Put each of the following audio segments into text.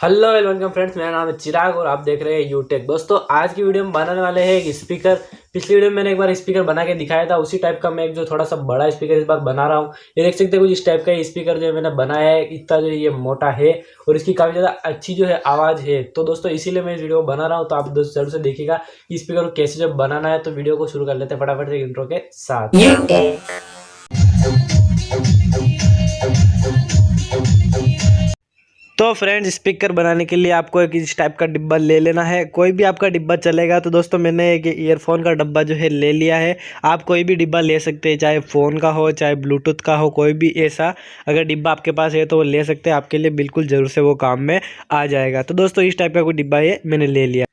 Hello welcome friends, मेरा नाम है चिराग और आप देख रहे हैं यूटेक। दोस्तों आज की वीडियो में बनाने वाले हैं एक स्पीकर। पिछली वीडियो में मैंने एक बार स्पीकर बना के दिखाया था, उसी टाइप का मैं एक जो थोड़ा सा बड़ा स्पीकर इस बार बना रहा हूँ। ये देख सकते हैं कुछ इस टाइप का स्पीकर जो मैंने बनाया है, इतना जो ये मोटा है और इसकी काफ़ी ज़्यादा अच्छी जो है आवाज़ है। तो दोस्तों इसीलिए मैं इस वीडियो को बना रहा हूँ, तो आप दोस्त जरूर से देखिएगा कि स्पीकर को कैसे जब बनाना है। तो वीडियो को शुरू कर लेते हैं फटाफट से इंट्रो के साथ। तो फ्रेंड्स, स्पीकर बनाने के लिए आपको एक इस टाइप का डिब्बा ले लेना है। कोई भी आपका डिब्बा चलेगा। तो दोस्तों मैंने एक ईयरफोन का डिब्बा जो है ले लिया है। आप कोई भी डिब्बा ले सकते हैं, चाहे फ़ोन का हो चाहे ब्लूटूथ का हो, कोई भी ऐसा अगर डिब्बा आपके पास है तो वो ले सकते हैं। आपके लिए बिल्कुल ज़रूर से वो काम में आ जाएगा। तो दोस्तों इस टाइप का कोई डिब्बा ये मैंने ले लिया।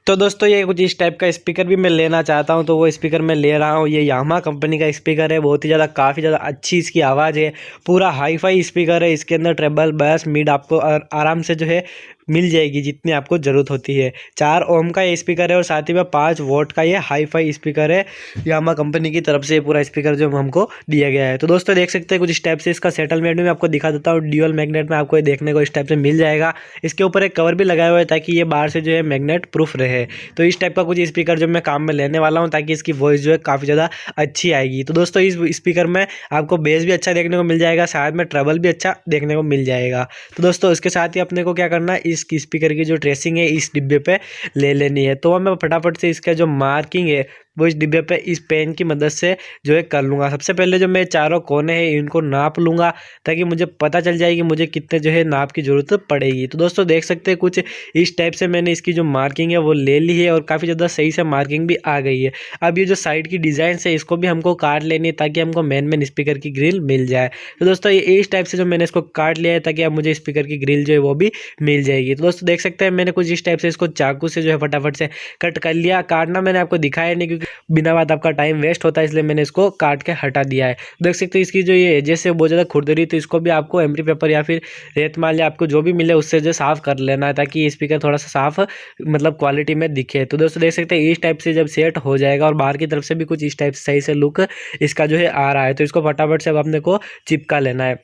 तो दोस्तों ये कुछ इस टाइप का स्पीकर भी मैं लेना चाहता हूं, तो वो स्पीकर मैं ले रहा हूं। ये यामा कंपनी का स्पीकर है, बहुत ही ज़्यादा काफ़ी ज़्यादा अच्छी इसकी आवाज़ है। पूरा हाई फाई स्पीकर है। इसके अंदर ट्रेबल बैस मिड आपको आराम से जो है मिल जाएगी, जितनी आपको ज़रूरत होती है। 4 ओम का ये स्पीकर है और साथ ही में 5 वोट का ये हाई फाई स्पीकर है। यामा कंपनी की तरफ से पूरा स्पीकर जो हमको दिया गया है। तो दोस्तों देख सकते हैं कुछ इस टाइप से इसका सेटलमेंट भी मैं आपको दिखा देता हूँ। ड्यूअल मैग्नेट में आपको ये देखने को इस टाइप से मिल जाएगा। इसके ऊपर एक कवर भी लगाया हुआ है ताकि ये बाहर से जो है मैग्नेट प्रूफ रहे। तो इस टाइप का कुछ स्पीकर जो मैं काम में लेने वाला हूँ, ताकि इसकी वॉइस जो है काफ़ी ज़्यादा अच्छी आएगी। तो दोस्तों इस स्पीकर में आपको बेस भी अच्छा देखने को मिल जाएगा, साथ में ट्रबल भी अच्छा देखने को मिल जाएगा। तो दोस्तों इसके साथ ही अपने को क्या करना है, इस स्पीकर की जो ट्रेसिंग है इस डिब्बे पे ले लेनी है। तो मैं फटाफट से इसका जो मार्किंग है वो इस डिब्बे पे इस पेन की मदद से जो है कर लूँगा। सबसे पहले जो मैं चारों कोने हैं इनको नाप लूँगा, ताकि मुझे पता चल जाए कि मुझे कितने जो है नाप की ज़रूरत पड़ेगी। तो दोस्तों देख सकते हैं कुछ इस टाइप से मैंने इसकी जो मार्किंग है वो ले ली है और काफ़ी ज़्यादा सही से मार्किंग भी आ गई है। अब ये जो साइड की डिज़ाइन है इसको भी हमको काट लेनी है, ताकि हमको मेन स्पीकर की ग्रिल मिल जाए। तो दोस्तों ये इस टाइप से जो मैंने इसको काट लिया है, ताकि अब मुझे स्पीकर की ग्रिल जो है वो भी मिल जाएगी। तो दोस्तों देख सकते हैं मैंने कुछ इस टाइप से इसको चाकू से जो है फटाफट से कट कर लिया। काटना मैंने आपको दिखाया नहीं, क्योंकि बिना बात आपका टाइम वेस्ट होता है, इसलिए मैंने इसको काट के हटा दिया है। देख सकते हैं इसकी जो ये एजेस है बहुत ज़्यादा खुरदरी, तो इसको भी आपको एमरी पेपर या फिर रेत माल या आपको जो भी मिले उससे जो साफ़ कर लेना है, ताकि स्पीकर थोड़ा सा साफ मतलब क्वालिटी में दिखे। तो दोस्तों देख सकते हैं इस टाइप से जब सेट हो जाएगा और बाहर की तरफ से भी कुछ इस टाइप से सही से लुक इसका जो है आ रहा है, तो इसको फटाफट से अब अपने को चिपका लेना है।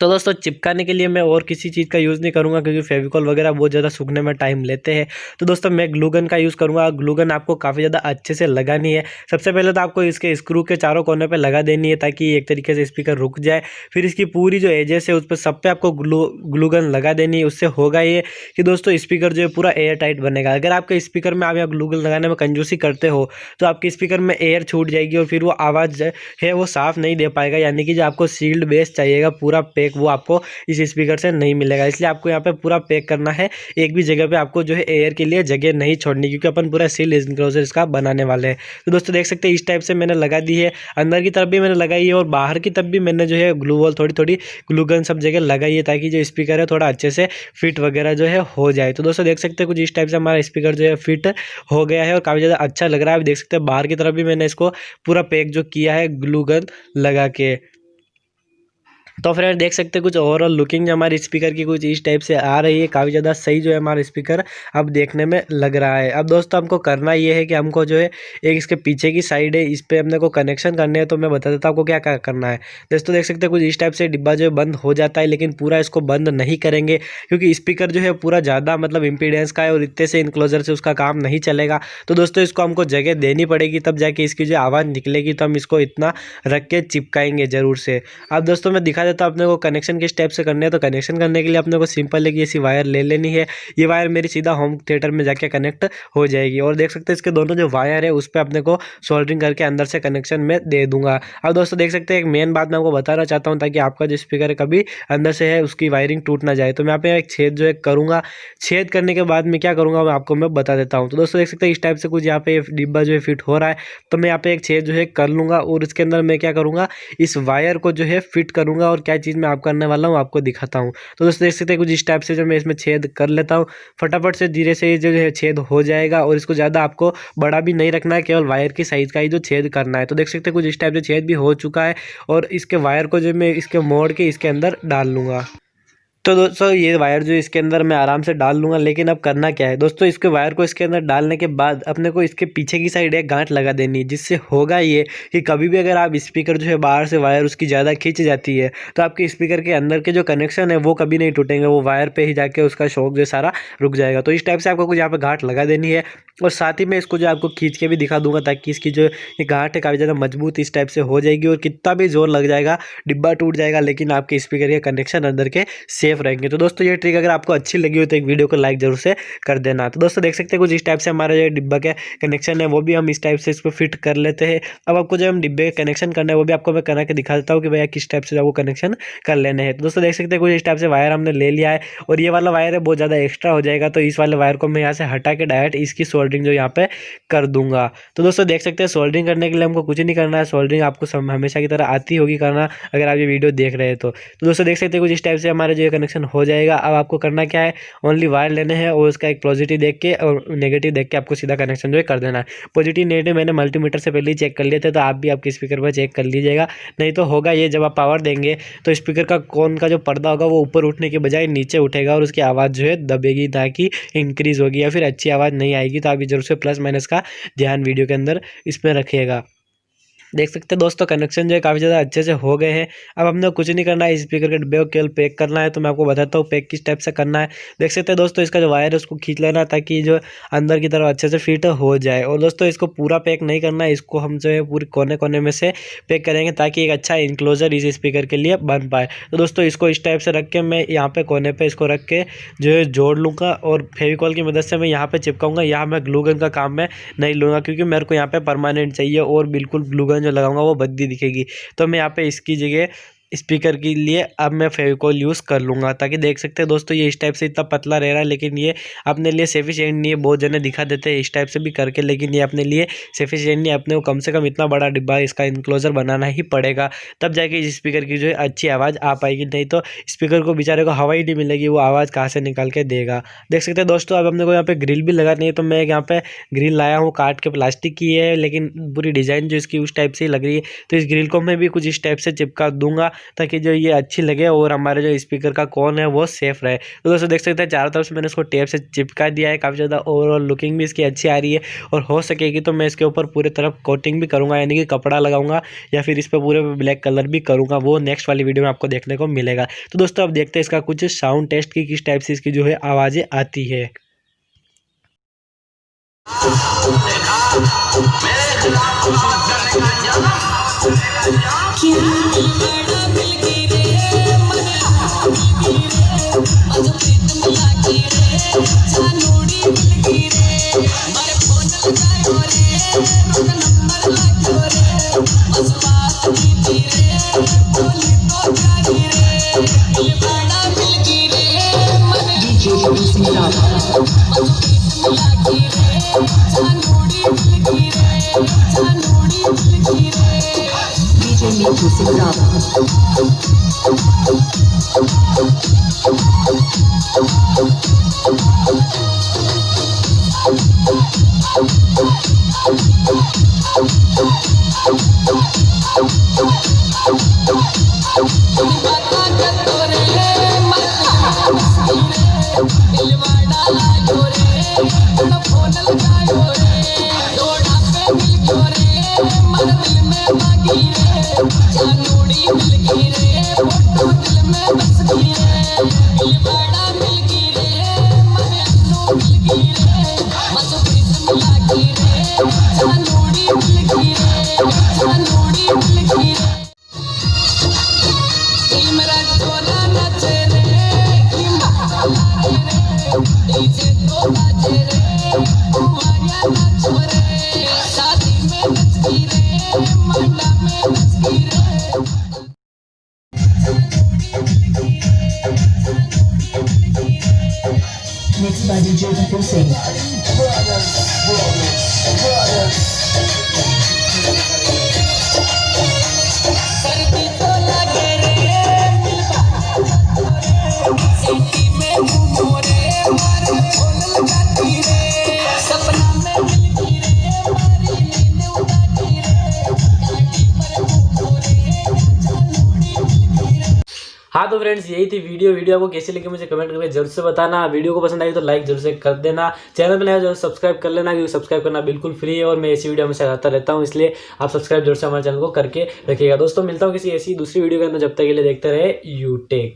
तो दोस्तों चिपकाने के लिए मैं और किसी चीज़ का यूज़ नहीं करूँगा, क्योंकि फेविकॉल वगैरह बहुत ज़्यादा सूखने में टाइम लेते हैं। तो दोस्तों मैं ग्लू गन का यूज़ करूँगा। ग्लू गन आपको काफ़ी ज़्यादा अच्छे से लगानी है। सबसे पहले तो आपको इसके स्क्रू के चारों कोने पे लगा देनी है, ताकि एक तरीके से स्पीकर रुक जाए। फिर इसकी पूरी जो एजेस है उस पर सब पे आपको ग्लू गन लगा देनी है। उससे होगा ये कि दोस्तों स्पीकर जो है पूरा एयर टाइट बनेगा। अगर आपके स्पीकर में आप ग्लू गन लगाने में कंजूसी करते हो तो आपके स्पीकर में एयर छूट जाएगी और फिर वो आवाज़ है वो साफ़ नहीं दे पाएगा, यानी कि जो आपको सील्ड बेस चाहिएगा पूरा पैक वो आपको इस स्पीकर से नहीं मिलेगा। इसलिए आपको यहाँ पे पूरा पैक करना है। एक भी जगह पे आपको जो है एयर के लिए जगह नहीं छोड़नी, क्योंकि अपन पूरा सील इनक्लोजर इसका बनाने वाले हैं। तो दोस्तों देख सकते हैं इस टाइप से मैंने लगा दी है। अंदर की तरफ भी मैंने लगाई है और बाहर की तरफ भी मैंने जो है ग्लू वॉल थोड़ी थोड़ी ग्लू गन सब जगह लगाई है, ताकि जो स्पीकर है थोड़ा अच्छे से फिट वगैरह जो है हो जाए। तो दोस्तों देख सकते हैं कुछ इस टाइप से हमारा स्पीकर जो है फिट हो गया है और काफ़ी ज़्यादा अच्छा लग रहा है। आप देख सकते हैं बाहर की तरफ भी मैंने इसको पूरा पैक जो किया है ग्लू गन लगा के। तो फ्रेंड देख सकते हैं कुछ ओवरऑल लुकिंग जो हमारी स्पीकर की कुछ इस टाइप से आ रही है। काफ़ी ज़्यादा सही जो है हमारा स्पीकर अब देखने में लग रहा है। अब दोस्तों हमको करना ये है कि हमको जो है एक इसके पीछे की साइड है, इस पर अपने को कनेक्शन करने हैं। तो मैं बता देता हूँ आपको क्या क्या करना है। दोस्तों देख सकते हैं कुछ इस टाइप से डिब्बा जो है बंद हो जाता है, लेकिन पूरा इसको बंद नहीं करेंगे, क्योंकि स्पीकर जो है पूरा ज़्यादा मतलब इम्पीडेंस का है और इतने से इनक्लोजर से उसका काम नहीं चलेगा। तो दोस्तों इसको हमको जगह देनी पड़ेगी, तब जाके इसकी जो आवाज़ निकलेगी। तो हम इसको इतना रख के चिपकाएंगे ज़रूर से। अब दोस्तों मैं दिखा देता हूँ अपने को कनेक्शन किस टाइप से करने हैं। तो कनेक्शन करने के लिए अपने को सिंपल एक ऐसी वायर ले लेनी है। ये वायर मेरी सीधा होम थिएटर में जाके कनेक्ट हो जाएगी और देख सकते हैं इसके दोनों जो वायर है उस पर अपने को सोल्डरिंग करके अंदर से कनेक्शन में दे दूंगा। अब दोस्तों देख सकते हैं एक मेन बात मैं आपको बताना चाहता हूँ, ताकि आपका जो स्पीकर है कभी अंदर से है उसकी वायरिंग टूट ना जाए। तो मैं यहाँ पे एक छेद जो है करूँगा। छेद करने के बाद में क्या करूँगा मैं आपको मैं बता देता हूँ। तो दोस्तों देख सकते हैं इस टाइप से कुछ यहाँ पे डिब्बा जो है फिट हो रहा है। तो मैं यहाँ पे एक छेद जो है कर लूँगा और इसके अंदर मैं क्या करूँगा, इस वायर को जो है फिट करूँगा। और क्या चीज़ मैं आप करने वाला हूँ आपको दिखाता हूँ। तो दोस्तों देख सकते हैं कुछ इस टाइप से जो मैं इसमें छेद कर लेता हूँ। फटाफट से धीरे से जो है छेद हो जाएगा और इसको ज़्यादा आपको बड़ा भी नहीं रखना है, केवल वायर की साइज़ का ही जो छेद करना है। तो देख सकते हैं कुछ इस टाइप से छेद भी हो चुका है और इसके वायर को जो मैं इसके मोड़ के इसके अंदर डाल लूँगा। तो दोस्तों ये वायर जो इसके अंदर मैं आराम से डाल लूँगा, लेकिन अब करना क्या है दोस्तों, इसके वायर को इसके अंदर डालने के बाद अपने को इसके पीछे की साइड एक गांठ लगा देनी है, जिससे होगा ये कि कभी भी अगर आप स्पीकर जो है बाहर से वायर उसकी ज़्यादा खींच जाती है तो आपके स्पीकर के अंदर के जो कनेक्शन है वो कभी नहीं टूटेंगे, वो वायर पे ही जाके उसका शॉक जो सारा रुक जाएगा। तो इस टाइप से आपको कुछ यहाँ पे गांठ लगा देनी है, और साथ ही मैं इसको जो आपको खींच के भी दिखा दूंगा, ताकि इसकी जो ये गांठ है काफ़ी ज़्यादा मजबूत इस टाइप से हो जाएगी, और कितना भी जोर लग जाएगा डिब्बा टूट जाएगा, लेकिन आपके स्पीकर के कनेक्शन अंदर के सेफ रहेंगे। तो दोस्तों ये ट्रिक अगर आपको अच्छी लगी हो तो एक वीडियो को लाइक जरूर से कर देना। तो दोस्तों देख सकते हैं कुछ इस टाइप से हमारा जो डिब्बा के कनेक्शन है वो भी हम इस टाइप से इसको फिट कर लेते हैं। अब आपको जो हम डिब्बे के कनेक्शन करना है वो भी आपको मैं करा के दिखा देता हूँ कि भैया किस टाइप से आपको कनेक्शन कर लेने हैं। तो दोस्तों देख सकते हैं कुछ इस टाइप से वायर हमने ले लिया है, और ये वाला वायर है बहुत ज़्यादा एक्स्ट्रा हो जाएगा, तो इस वाले वायर को मैं यहाँ से हटा के डायरेक्ट इसकी सोल्डरिंग जो यहाँ पे कर दूंगा। तो दोस्तों देख सकते हैं सोल्डरिंग करने के लिए हमको कुछ नहीं करना है, सोल्डरिंग आपको हमेशा की तरह आती होगी करना अगर आप ये वीडियो देख रहे हैं तो। दोस्तों देख सकते हैं कुछ इस टाइप से हमारे जो ये कनेक्शन हो जाएगा। अब आपको करना क्या है, ओनली वायर लेने हैं और उसका एक पॉजिटिव देख के और नेगेटिव देख के आपको सीधा कनेक्शन जो है कर देना है। पॉजिटिव नेगेटिव मैंने मल्टीमीटर से पहले ही चेक कर लिए थे, तो आप भी आपके स्पीकर पर चेक कर लीजिएगा, नहीं तो होगा ये जब आप पावर देंगे तो स्पीकर का कोन का जो पर्दा होगा वो ऊपर उठने के बजाय नीचे उठेगा, और उसकी आवाज़ जो है दबेगी, ना कि इंक्रीज होगी या फिर अच्छी आवाज़ नहीं आएगी। तो आप जरूर से प्लस माइनस का ध्यान वीडियो के अंदर इसमें रखिएगा। देख सकते हैं दोस्तों कनेक्शन जो है काफ़ी ज़्यादा अच्छे से हो गए हैं। अब हमने कुछ नहीं करना है, स्पीकर के डिब्बे को केवल पैक करना है। तो मैं आपको बताता हूँ पैक किस टाइप से करना है। देख सकते हैं दोस्तों इसका जो वायर है उसको खींच लेना, ताकि जो अंदर की तरफ अच्छे से फिट हो जाए। और दोस्तों इसको पूरा पैक नहीं करना है, इसको हम जो है पूरे कोने कोने में से पैक करेंगे, ताकि एक अच्छा इंक्लोजर इस स्पीकर के लिए बन पाए। तो दोस्तों इसको इस टाइप से रख के मैं यहाँ पे कोने पे इसको रख के जो है जोड़ लूँगा, और फेविकॉल की मदद से मैं यहाँ पे चिपकाऊंगा। यहाँ मैं ग्लू गन का काम मैं नहीं लूँगा, क्योंकि मेरे को यहाँ पे परमानेंट चाहिए, और बिल्कुल ग्लू गन जो लगाऊंगा वो बद्दी दिखेगी। तो मैं यहाँ पे इसकी जगह स्पीकर के लिए अब मैं फेविकॉल यूज़ कर लूँगा, ताकि देख सकते हैं दोस्तों ये इस टाइप से इतना पतला रह रहा है, लेकिन ये अपने लिए सफिशिएंट नहीं है। बहुत जने दिखा देते हैं इस टाइप से भी करके, लेकिन ये अपने लिए सफिशिएंट नहीं है। अपने को कम से कम इतना बड़ा डिब्बा इसका इनक्लोजर बनाना ही पड़ेगा, तब जाके इस स्पीकर की जो है अच्छी आवाज़ आ पाएगी, नहीं तो स्पीकर को बेचारे को हवा ही नहीं मिलेगी, वो आवाज़ कहाँ से निकाल के देगा। देख सकते हैं दोस्तों अब अपने को यहाँ पे ग्रिल भी लगानी है, तो मैं यहाँ पे ग्रिल लाया हूँ, काट के प्लास्टिक की है, लेकिन पूरी डिज़ाइन जो इसकी उस टाइप से ही लग रही है। तो इस ग्रिल को मैं भी कुछ इस टाइप से चिपका दूंगा, ताकि जो ये अच्छी लगे और हमारे जो स्पीकर का कोन है वो सेफ रहे। तो दोस्तों देख सकते हैं चारों तरफ से मैंने इसको टेप से चिपका दिया है। काफ़ी ज़्यादा ओवरऑल लुकिंग भी इसकी अच्छी आ रही है, और हो सकेगी तो मैं इसके ऊपर पूरी तरफ कोटिंग भी करूँगा, यानी कि कपड़ा लगाऊंगा, या फिर इस पर पूरे ब्लैक कलर भी करूँगा। वो नेक्स्ट वाली वीडियो में आपको देखने को मिलेगा। तो दोस्तों अब देखते हैं इसका कुछ साउंड टेस्ट की किस टाइप से इसकी जो है आवाज़ें आती है। Mixed by DJ Dekh. हाँ तो फ्रेंड्स यही थी वीडियो आपको कैसी लगी मुझे कमेंट करके जरूर से बताना। वीडियो को पसंद आई तो लाइक जरूर से कर देना, चैनल पर नया जरूर सब्सक्राइब कर लेना, क्योंकि सब्सक्राइब करना बिल्कुल फ्री है और मैं ऐसी वीडियो हमेशा आता रहता हूँ, इसलिए आप सब्सक्राइब जरूर से हमारे चैनल को करके रखिएगा। दोस्तों मिलता हूँ किसी ऐसी दूसरी वीडियो के अंदर, जब तक के लिए देखते रहे यूटेक।